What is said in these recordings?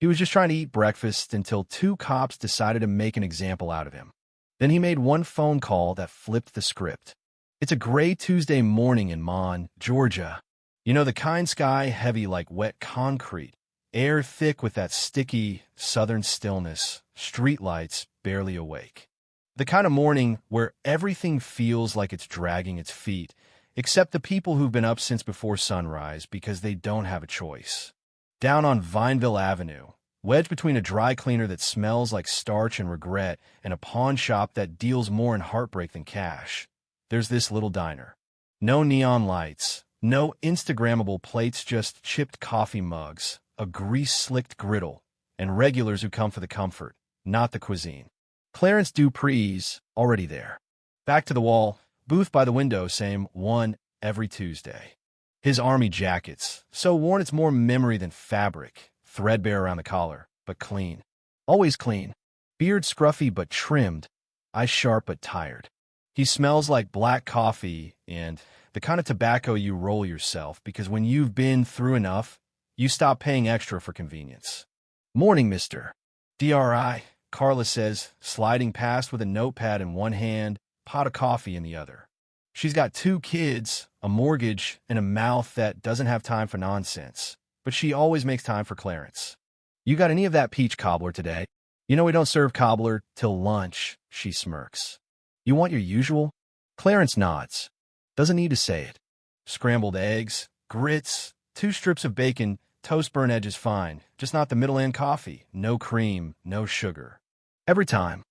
He was just trying to eat breakfast until two cops decided to make an example out of him. Then he made one phone call that flipped the script. It's a gray Tuesday morning in Mon, Georgia. You know, the kind sky heavy like wet concrete, air thick with that sticky southern stillness, streetlights barely awake. The kind of morning where everything feels like it's dragging its feet, except the people who've been up since before sunrise because they don't have a choice. Down on Vineville Avenue, wedged between a dry cleaner that smells like starch and regret and a pawn shop that deals more in heartbreak than cash, there's this little diner. No neon lights, no Instagrammable plates, just chipped coffee mugs, a grease-slicked griddle, and regulars who come for the comfort, not the cuisine. Clarence Dupree's already there. Back to the wall, booth by the window, same one every Tuesday. His army jackets, so worn it's more memory than fabric, threadbare around the collar, but clean. Always clean. Beard scruffy but trimmed, eyes sharp but tired. He smells like black coffee and the kind of tobacco you roll yourself because when you've been through enough, you stop paying extra for convenience. Morning, mister. DRI, Carla says, sliding past with a notepad in one hand, pot of coffee in the other. She's got 2 kids, a mortgage, and a mouth that doesn't have time for nonsense. But she always makes time for Clarence. You got any of that peach cobbler today? You know we don't serve cobbler till lunch, she smirks. You want your usual? Clarence nods. Doesn't need to say it. Scrambled eggs, grits, 2 strips of bacon, toast burn edges fine, just not the middle-end coffee, no cream, no sugar. Every time.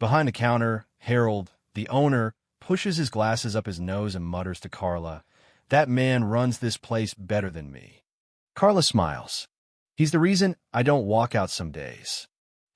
Behind the counter, Harold, the owner, pushes his glasses up his nose and mutters to Carla, "That man runs this place better than me." Carla smiles. He's the reason I don't walk out some days.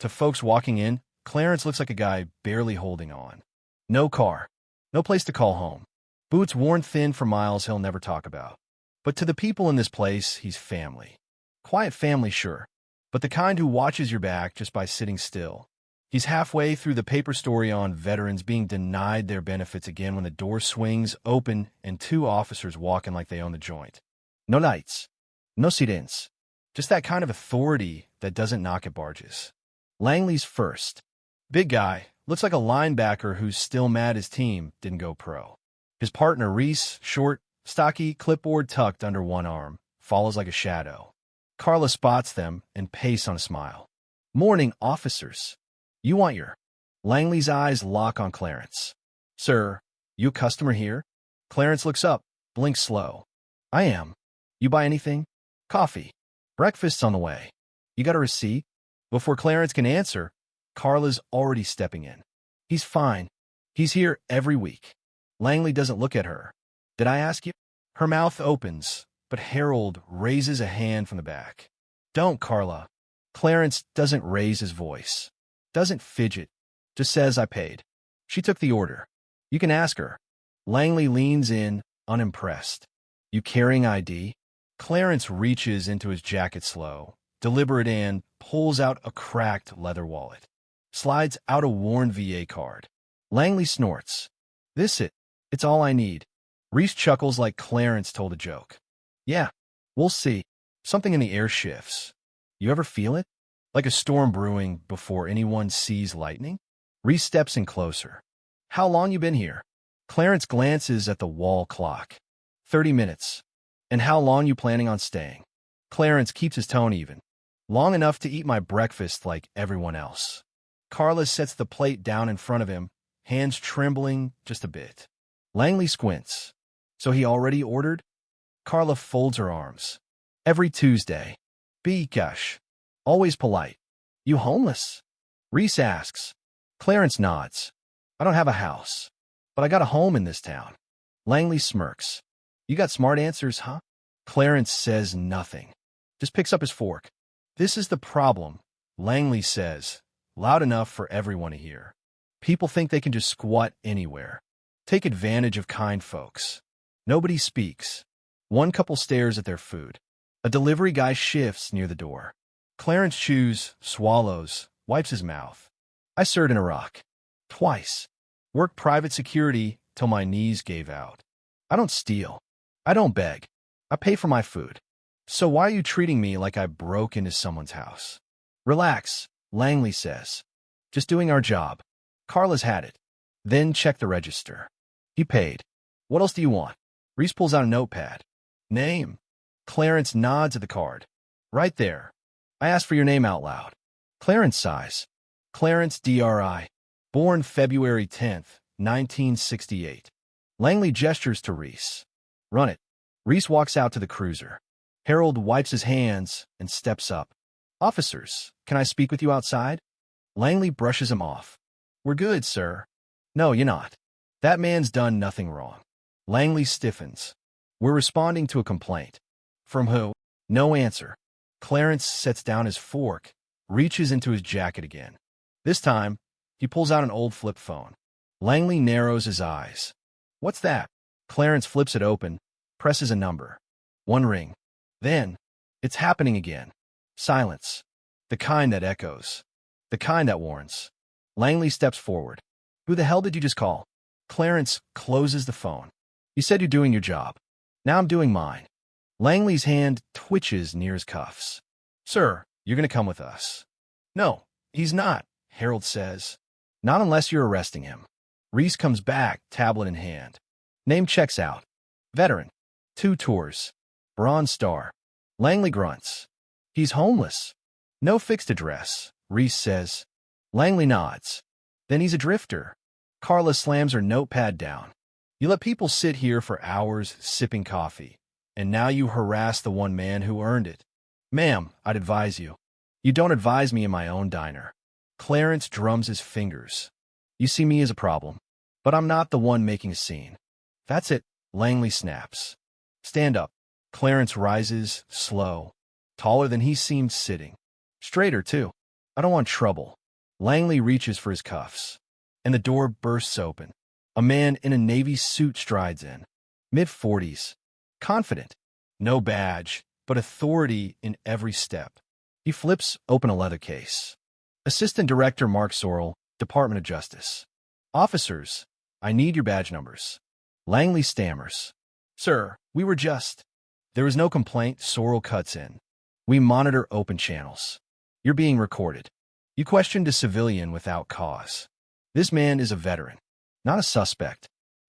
To folks walking in, Clarence looks like a guy barely holding on. No car. No place to call home. Boots worn thin for miles he'll never talk about. But to the people in this place, he's family. Quiet family, sure, but the kind who watches your back just by sitting still. He's halfway through the paper story on veterans being denied their benefits again when the door swings open and 2 officers walk in like they own the joint. No lights. No sirens. Just that kind of authority that doesn't knock at barges. Langley's first. Big guy, looks like a linebacker who's still mad his team didn't go pro. His partner, Reese, short, stocky, clipboard tucked under one arm, follows like a shadow. Carla spots them and pastes on a smile. Morning, officers. You want your... Langley's eyes lock on Clarence. Sir, you a customer here? Clarence looks up, blinks slow. I am. You buy anything? Coffee. Breakfast's on the way. You got a receipt? Before Clarence can answer, Carla's already stepping in. He's fine. He's here every week. Langley doesn't look at her. Did I ask you? Her mouth opens, but Harold raises a hand from the back. Don't, Carla. Clarence doesn't raise his voice. Doesn't fidget. Just says I paid. She took the order. You can ask her. Langley leans in, unimpressed. You carrying ID? Clarence reaches into his jacket slow, deliberate, and pulls out a cracked leather wallet. Slides out a worn VA card. Langley snorts. This it. It's all I need. Reese chuckles like Clarence told a joke. Yeah, we'll see. Something in the air shifts. You ever feel it? Like a storm brewing before anyone sees lightning? Reese steps in closer. How long you been here? Clarence glances at the wall clock. 30 minutes. And how long you planning on staying? Clarence keeps his tone even. Long enough to eat my breakfast like everyone else. Carla sets the plate down in front of him, hands trembling just a bit. Langley squints. So he already ordered? Carla folds her arms. Every Tuesday. Be gosh. Always polite. You homeless? Reese asks. Clarence nods. I don't have a house, but I got a home in this town. Langley smirks. You got smart answers, huh? Clarence says nothing. Just picks up his fork. This is the problem, Langley says, loud enough for everyone to hear. People think they can just squat anywhere. Take advantage of kind folks. Nobody speaks. One couple stares at their food. A delivery guy shifts near the door. Clarence chews, swallows, wipes his mouth. I served in Iraq. Twice. Worked private security till my knees gave out. I don't steal. I don't beg. I pay for my food. So why are you treating me like I broke into someone's house? Relax, Langley says. Just doing our job. Carla's had it. Then check the register. He paid. What else do you want? Reese pulls out a notepad. Name. Clarence nods at the card. Right there. I asked for your name out loud. Clarence sighs. Clarence Dri. Born February 10th, 1968. Langley gestures to Reese. Run it. Reese walks out to the cruiser. Harold wipes his hands and steps up. Officers, can I speak with you outside? Langley brushes him off. We're good, sir. No, you're not. That man's done nothing wrong. Langley stiffens. We're responding to a complaint. From who? No answer. Clarence sets down his fork, reaches into his jacket again. This time, he pulls out an old flip phone. Langley narrows his eyes. What's that? Clarence flips it open, presses a number. One ring. Then, it's happening again. Silence. The kind that echoes. The kind that warns. Langley steps forward. Who the hell did you just call? Clarence closes the phone. You said you're doing your job. Now I'm doing mine. Langley's hand twitches near his cuffs. Sir, you're going to come with us. No, he's not, Harold says. Not unless you're arresting him. Reese comes back, tablet in hand. Name checks out. Veteran. 2 tours. Bronze Star. Langley grunts. He's homeless. No fixed address, Reese says. Langley nods. Then he's a drifter. Carla slams her notepad down. You let people sit here for hours sipping coffee, and now you harass the one man who earned it. Ma'am, I'd advise you. You don't advise me in my own diner. Clarence drums his fingers. You see me as a problem, but I'm not the one making a scene. That's it, Langley snaps. Stand up. Clarence rises, slow, taller than he seemed sitting. Straighter, too. I don't want trouble. Langley reaches for his cuffs, and the door bursts open. A man in a navy suit strides in. Mid-40s. Confident. No badge, but authority in every step. He flips open a leather case. Assistant Director Mark Sorrell, Department of Justice. Officers, I need your badge numbers. Langley stammers. Sir, we were just... There is no complaint, Sorrell cuts in. We monitor open channels. You're being recorded. You questioned a civilian without cause. This man is a veteran, not a suspect.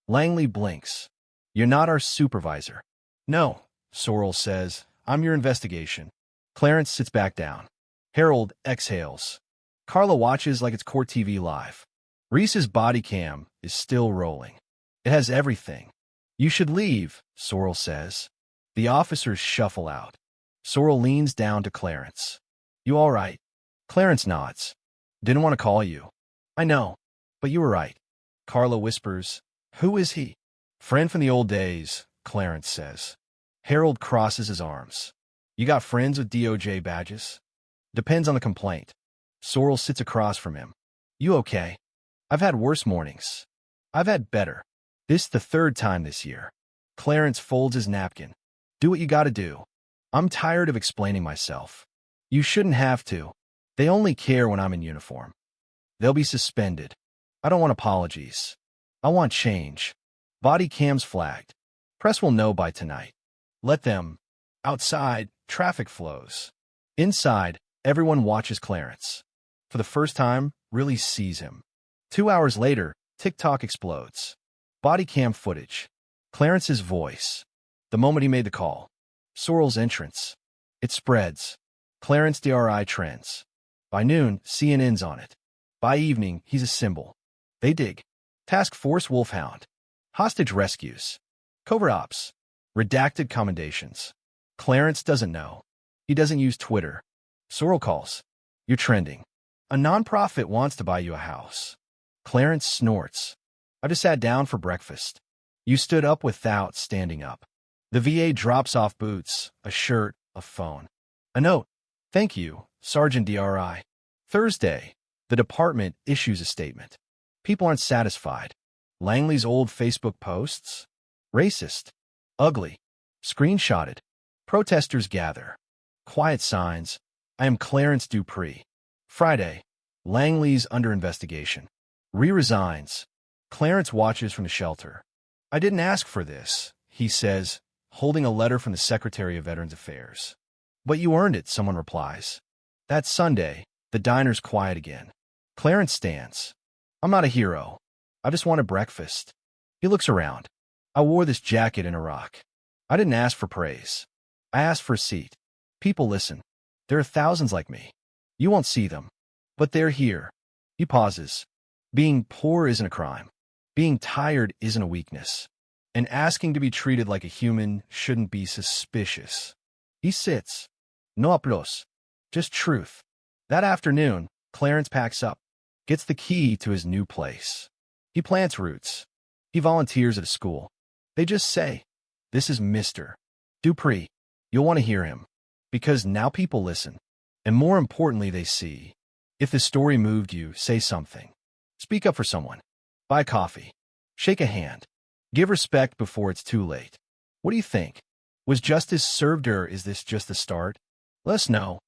Langley blinks. You're not our supervisor. No, Sorrell says. I'm your investigation. Clarence sits back down. Harold exhales. Carla watches like it's court TV live. Reese's body cam is still rolling. It has everything. You should leave, Sorrell says. The officers shuffle out. Sorrell leans down to Clarence. You all right? Clarence nods. Didn't want to call you. I know, but you were right. Carla whispers. Who is he? Friend from the old days, Clarence says. Harold crosses his arms. You got friends with DOJ badges? Depends on the complaint. Sorrell sits across from him. You okay? I've had worse mornings. I've had better. This the 3rd time this year. Clarence folds his napkin. Do what you gotta do. I'm tired of explaining myself. You shouldn't have to. They only care when I'm in uniform. They'll be suspended. I don't want apologies. I want change. Body cams flagged. Press will know by tonight. Let them. Outside, traffic flows. Inside, everyone watches Clarence. For the first time, really sees him. 2 hours later, TikTok explodes. Body cam footage. Clarence's voice. The moment he made the call. Sorrell's entrance. It spreads. Clarence DRI trends. By noon, CNN's on it. By evening, he's a symbol. They dig. Task Force Wolfhound. Hostage rescues. Covert ops. Redacted commendations. Clarence doesn't know. He doesn't use Twitter. Sorrell calls. You're trending. A nonprofit wants to buy you a house. Clarence snorts. I just sat down for breakfast. You stood up without standing up. The VA drops off boots, a shirt, a phone. A note. Thank you, Sergeant DRI. Thursday, the department issues a statement. People aren't satisfied. Langley's old Facebook posts? Racist. Ugly. Screenshotted. Protesters gather. Quiet signs. I am Clarence Dupree. Friday. Langley's under investigation. Resigns. Clarence watches from the shelter. I didn't ask for this, he says, holding a letter from the Secretary of Veterans Affairs. But you earned it, someone replies. That Sunday, The diner's quiet again. Clarence stands. I'm not a hero. I just wanted breakfast. He looks around. I wore this jacket in Iraq. I didn't ask for praise. I asked for a seat. People listen. There are thousands like me. You won't see them. But they're here. He pauses. Being poor isn't a crime. Being tired isn't a weakness. And asking to be treated like a human shouldn't be suspicious. He sits. No applause. Just truth. That afternoon, Clarence packs up, gets the key to his new place. He plants roots. He volunteers at a school. They just say, "This is Mr. Dupree." You'll want to hear him. Because now people listen. And more importantly, they see. If the story moved you, say something. Speak up for someone. Buy coffee. Shake a hand. Give respect before it's too late. What do you think? Was justice served, or is this just the start? Let us know.